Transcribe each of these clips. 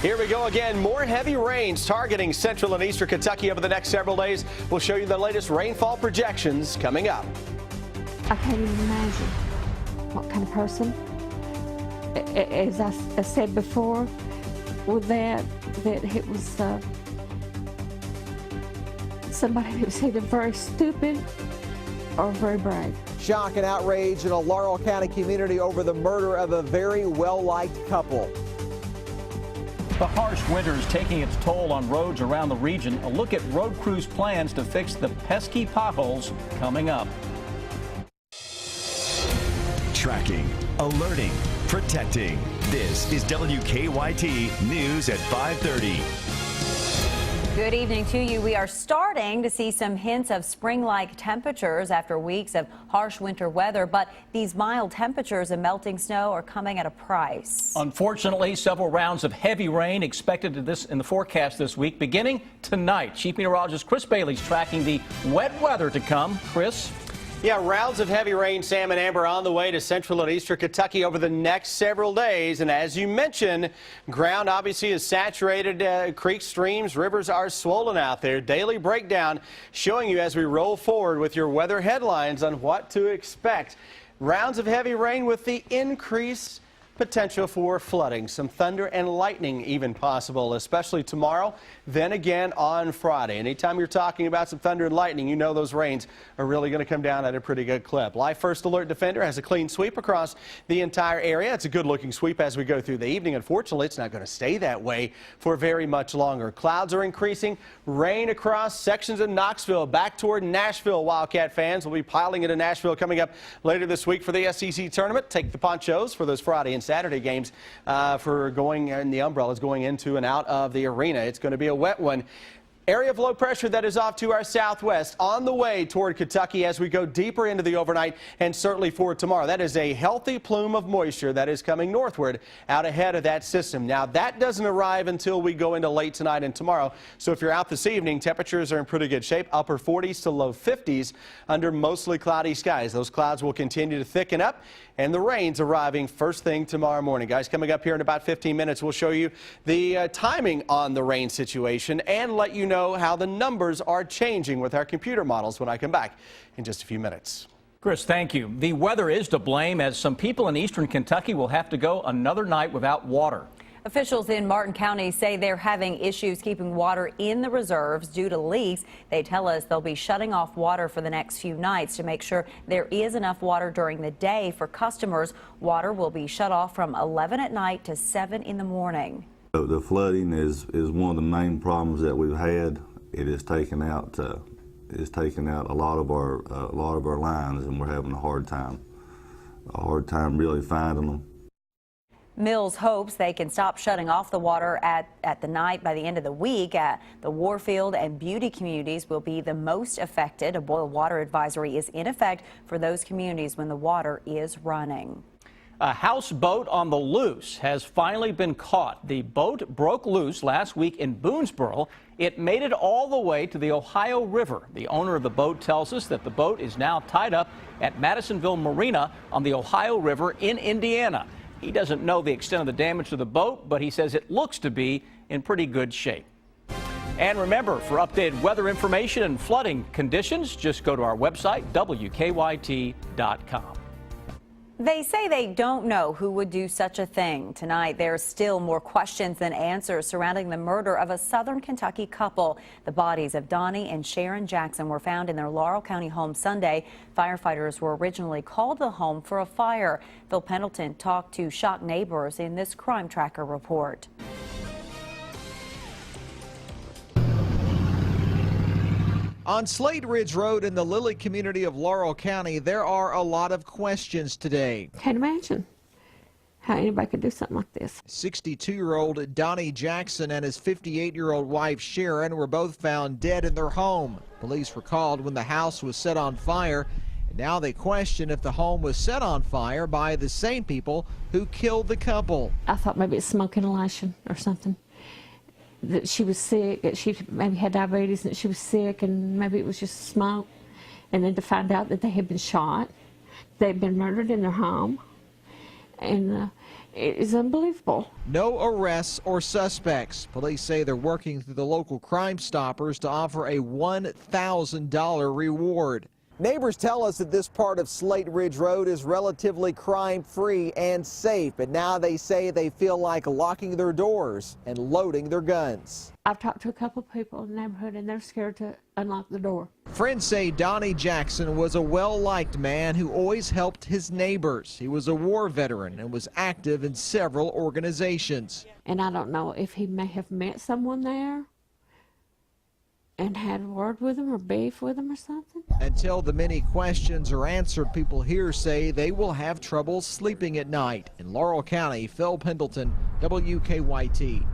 Here we go again. More heavy rains targeting central and eastern Kentucky over the next several days. We'll show you the latest rainfall projections coming up. I can't even imagine what kind of person, as I said before, with that it was somebody who was either very stupid or very brave. Shock and outrage in a Laurel County community over the murder of a very well-liked couple. The harsh winter is taking its toll on roads around the region. A look at road crews' plans to fix the pesky potholes coming up. Tracking, alerting, protecting. This is WKYT News at 5:30. Good evening to you. We are starting to see some hints of spring-like temperatures after weeks of harsh winter weather, but these mild temperatures and melting snow are coming at a price. Unfortunately, several rounds of heavy rain expected in the forecast this week, beginning tonight. Chief Meteorologist Chris Bailey's tracking the wet weather to come. Chris? Yeah, rounds of heavy rain, Sam and Amber, on the way to central and eastern Kentucky over the next several days. And as you mentioned, ground obviously is saturated. Creeks, streams, rivers are swollen out there. Daily breakdown showing you as we roll forward with your weather headlines on what to expect. Rounds of heavy rain with the increase potential for flooding, some thunder and lightning even possible, especially tomorrow, then again on Friday. Anytime you're talking about some thunder and lightning, you know those rains are really going to come down at a pretty good clip. Live First Alert Defender has a clean sweep across the entire area. It's a good looking sweep as we go through the evening. Unfortunately, it's not going to stay that way for very much longer. Clouds are increasing, rain across sections of Knoxville back toward Nashville. Wildcat fans will be piling into Nashville coming up later this week for the SEC tournament. Take the ponchos for those Friday and Saturday games for going in the umbrellas going into and out of the arena. It's going to be a wet one. Area of low pressure that is off to our southwest on the way toward Kentucky as we go deeper into the overnight and certainly for tomorrow. That is a healthy plume of moisture that is coming northward out ahead of that system. Now that doesn't arrive until we go into late tonight and tomorrow. So if you're out this evening, temperatures are in pretty good shape, upper 40s to low 50s under mostly cloudy skies. Those clouds will continue to thicken up and the rain's arriving first thing tomorrow morning. Guys, coming up here in about 15 minutes, we'll show you the timing on the rain situation and let you know how the numbers are changing with our computer models when I come back in just a few minutes. Chris, thank you. The weather is to blame as some people in eastern Kentucky will have to go another night without water. Officials in Martin County say they're having issues keeping water in the reserves due to leaks. They tell us they'll be shutting off water for the next few nights to make sure there is enough water during the day for customers. Water will be shut off from 11 at night to 7 in the morning. The flooding is one of the main problems that we've had. It has taken out a lot of our lines, and we're having a hard time really finding them. Mills hopes they can stop shutting off the water at the night by the end of the week. The Warfield and Beauty communities will be the most affected. A boil water advisory is in effect for those communities when the water is running. A houseboat on the loose has finally been caught. The boat broke loose last week in Boonesboro. It made it all the way to the Ohio River. The owner of the boat tells us that the boat is now tied up at Madisonville Marina on the Ohio River in Indiana. He doesn't know the extent of the damage to the boat, but he says it looks to be in pretty good shape. And remember, for updated weather information and flooding conditions, just go to our website, WKYT.com. They say they don't know who would do such a thing. Tonight, there's still more questions than answers surrounding the murder of a southern Kentucky couple. The bodies of Donnie and Sharon Jackson were found in their Laurel County home Sunday. Firefighters were originally called to the home for a fire. Phil Pendleton talked to shocked neighbors in this Crime Tracker report. On Slade Ridge Road in the Lilly community of Laurel County, there are a lot of questions today. Can't imagine how anybody could do something like this. 62-year-old Donnie Jackson and his 58-year-old wife Sharon were both found dead in their home. Police were called when the house was set on fire. And now they question if the home was set on fire by the same people who killed the couple. I thought maybe it's smoke inhalation or something. That she was sick, that she maybe had diabetes and that she was sick, and maybe it was just smoke. And then to find out that they had been shot, they'd been murdered in their home, and is unbelievable. No arrests or suspects. Police say they're working through the local Crime Stoppers to offer a $1,000 reward. Neighbors tell us that this part of Slate Ridge Road is relatively crime-free and safe, but now they say they feel like locking their doors and loading their guns. I've talked to a couple of people in the neighborhood, and they're scared to unlock the door. Friends say Donnie Jackson was a well-liked man who always helped his neighbors. He was a war veteran and was active in several organizations. And I don't know if he may have met someone there and had a word with him or beef with him or something. Until the many questions are answered, people here say they will have trouble sleeping at night. In Laurel County, Phil Pendleton, WKYT.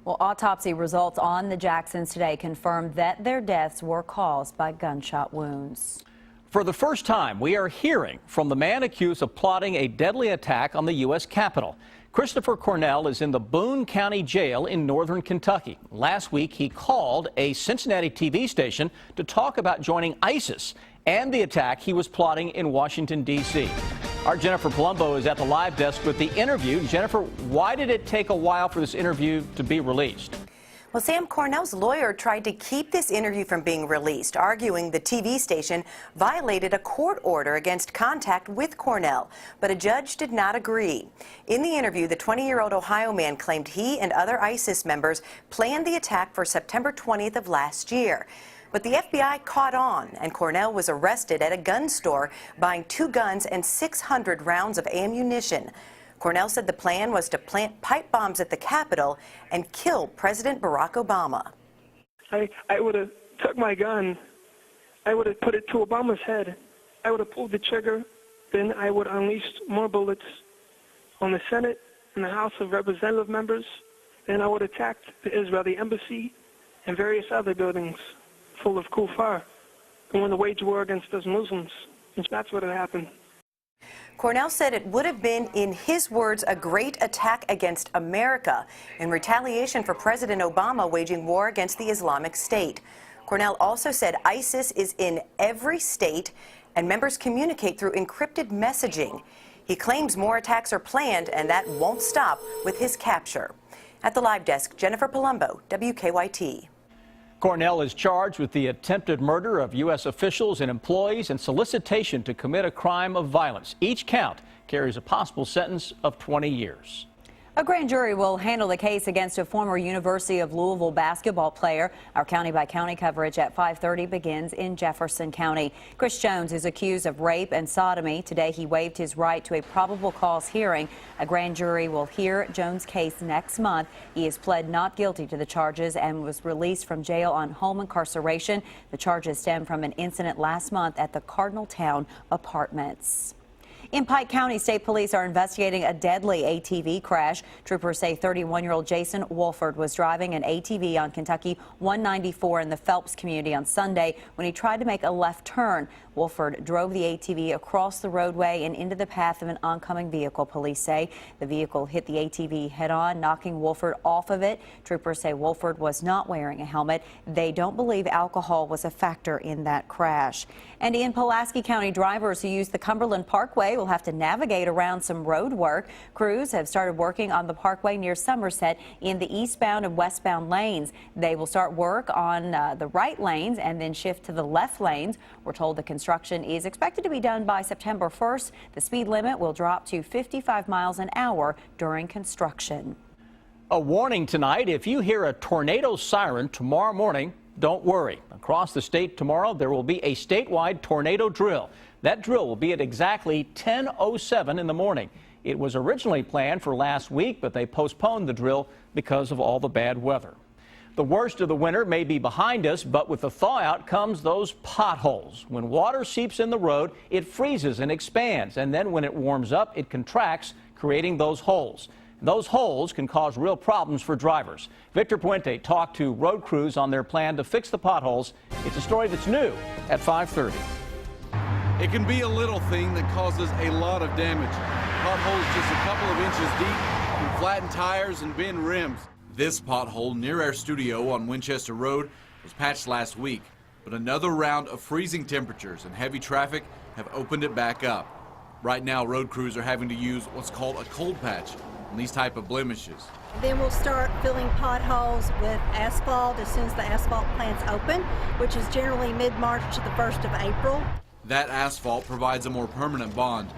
Well, autopsy results on the Jacksons today confirmed that their deaths were caused by gunshot wounds. For the first time, we are hearing from the man accused of plotting a deadly attack on the U.S. Capitol. Christopher Cornell is in the Boone County Jail in northern Kentucky. Last week, he called a Cincinnati TV station to talk about joining ISIS and the attack he was plotting in Washington, D.C. Our Jennifer Palumbo is at the live desk with the interview. Jennifer, why did it take a while for this interview to be released? Well, Sam, Cornell's lawyer tried to keep this interview from being released, arguing the TV station violated a court order against contact with Cornell, but a judge did not agree. In the interview, the 20-year-old Ohio man claimed he and other ISIS members planned the attack for September 20th of last year. But the FBI caught on, and Cornell was arrested at a gun store buying 2 guns and 600 rounds of ammunition. Cornell said the plan was to plant pipe bombs at the Capitol and kill President Barack Obama. I would have took my gun, I would have put it to Obama's head, I would have pulled the trigger, then I would have unleashed more bullets on the Senate and the House of Representative members, then I would have attacked the Israeli embassy and various other buildings full of kuffar and want to wage war against those Muslims. And that's what had happened. Cornell said it would have been, in his words, a great attack against America in retaliation for President Obama waging war against the Islamic State. Cornell also said ISIS is in every state and members communicate through encrypted messaging. He claims more attacks are planned, and that won't stop with his capture. At the live desk, Jennifer Palumbo, WKYT. Cornell is charged with the attempted murder of U.S. officials and employees and solicitation to commit a crime of violence. Each count carries a possible sentence of 20 years. A grand jury will handle the case against a former University of Louisville basketball player. Our county-by-county coverage at 5:30 begins in Jefferson County. Chris Jones is accused of rape and sodomy. Today, he waived his right to a probable cause hearing. A grand jury will hear Jones' case next month. He has pled not guilty to the charges and was released from jail on home incarceration. The charges stem from an incident last month at the Cardinal Town Apartments. In Pike County, state police are investigating a deadly ATV crash. Troopers say 31-year-old Jason Wolford was driving an ATV on Kentucky 194 in the Phelps community on Sunday when he tried to make a left turn. Wolford drove the ATV across the roadway and into the path of an oncoming vehicle, police say. The vehicle hit the ATV head-on, knocking Wolford off of it. Troopers say Wolford was not wearing a helmet. They don't believe alcohol was a factor in that crash. And in Pulaski County, drivers who use the Cumberland Parkway will have to navigate around some road work. Crews have started working on the parkway near Somerset in the eastbound and westbound lanes. They will start work on the right lanes and then shift to the left lanes. We're told the construction is expected to be done by September 1st. The speed limit will drop to 55 miles an hour during construction. A warning tonight: if you hear a tornado siren tomorrow morning, don't worry. Across the state tomorrow, there will be a statewide tornado drill. That drill will be at exactly 10:07 in the morning. It was originally planned for last week, but they postponed the drill because of all the bad weather. The worst of the winter may be behind us, but with the thaw out comes those potholes. When water seeps in the road, it freezes and expands, and then when it warms up, it contracts, creating those holes. Those holes can cause real problems for drivers. Victor Puente talked to road crews on their plan to fix the potholes. It's a story that's new at 5:30. It can be a little thing that causes a lot of damage. Potholes just a couple of inches deep can flatten tires and bend rims. This pothole near our studio on Winchester Road was patched last week, but another round of freezing temperatures and heavy traffic have opened it back up. Right now, road crews are having to use what's called a cold patch on these type of blemishes. Then we'll start filling potholes with asphalt as soon as the asphalt plant's open, which is generally mid-March to the 1st of April. That asphalt provides a more permanent bond.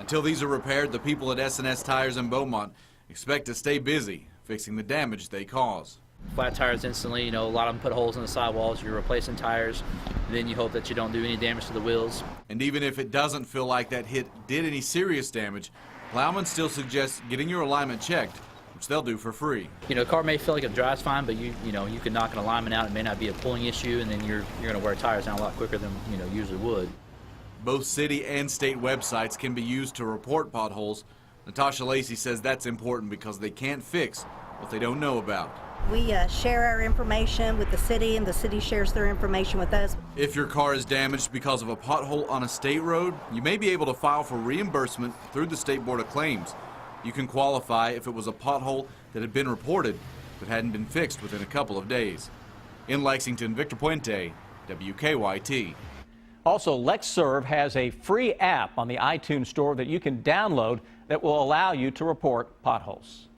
Until these are repaired, the people at S&S Tires in Beaumont expect to stay busy fixing the damage they cause. Flat tires instantly, a lot of them put holes in the sidewalls. You're replacing tires, then you hope that you don't do any damage to the wheels. And even if it doesn't feel like that hit did any serious damage, plowmen still suggest getting your alignment checked, which they'll do for free. The car may feel like it drives fine, but you can knock an alignment out. It may not be a pulling issue, and then you're going to wear tires down a lot quicker than usually would. Both city and state websites can be used to report potholes. Natasha Lacey says that's important because they can't fix what they don't know about. We share our information with the city, and the city shares their information with us. If your car is damaged because of a pothole on a state road, you may be able to file for reimbursement through the State Board of Claims. You can qualify if it was a pothole that had been reported but hadn't been fixed within a couple of days. In Lexington, Victor Puente, WKYT. Also, LexServe has a free app on the iTunes store that you can download that will allow you to report potholes.